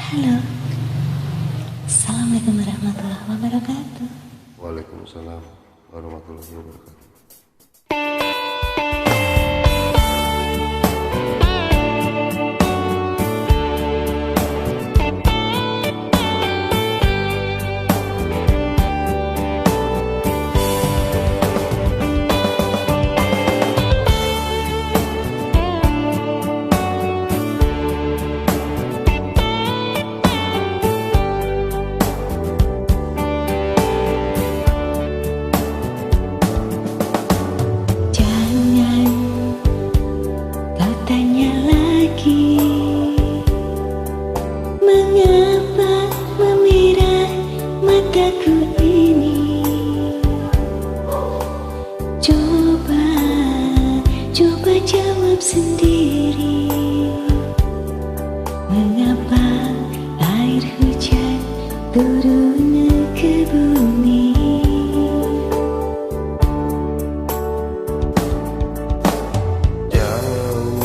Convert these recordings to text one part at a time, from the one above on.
Halo, Assalamualaikum warahmatullahi wabarakatuh. Waalaikumsalam warahmatullahi wabarakatuh. Mengapa memerah mataku ini? Coba jawab sendiri. Mengapa air hujan turun ke bumi? Jauh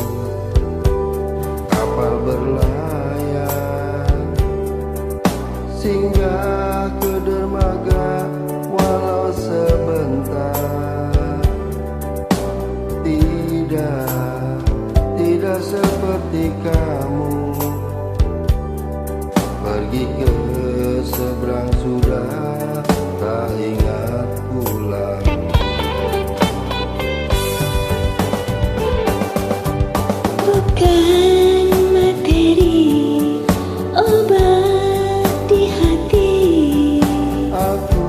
kapal berlayar singgah ke dermaga walau sebentar. Tidak seperti kamu pergi ke seberang sudah tak ingat pulang. Bukan materi obat di hati, Aku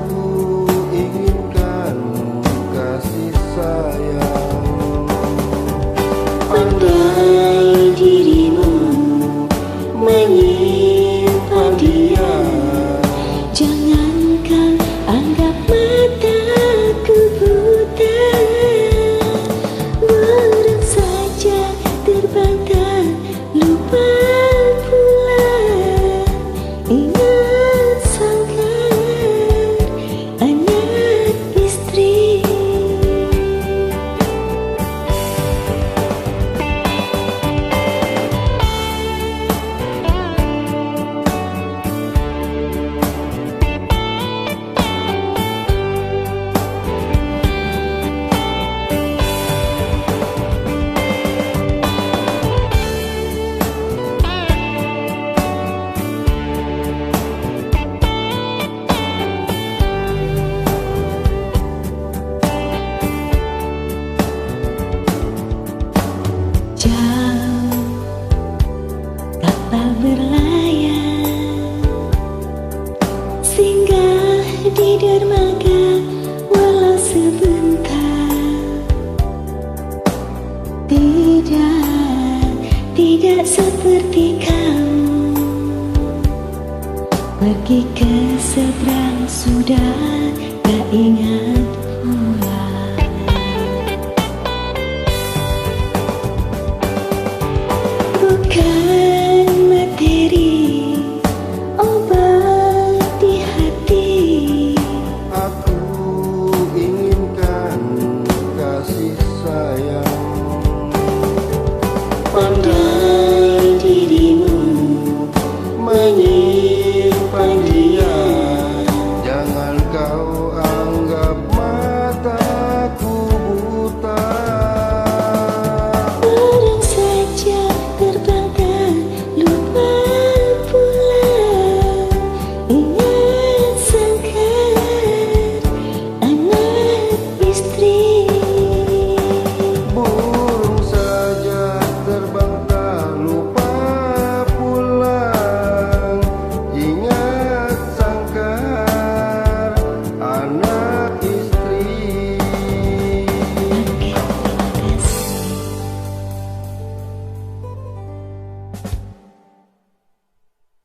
inginkan kasih sayang. pandai dirimu menyimpan dia. Jangan kau anggap mataku buta. Burung saja terbang tak lupa pulang. Ingat sangkar anak istri. Jauh kapal berlayar singgah di dermaga walau sebentar. Tidak seperti kamu pergi ke seberang sudah tak ingat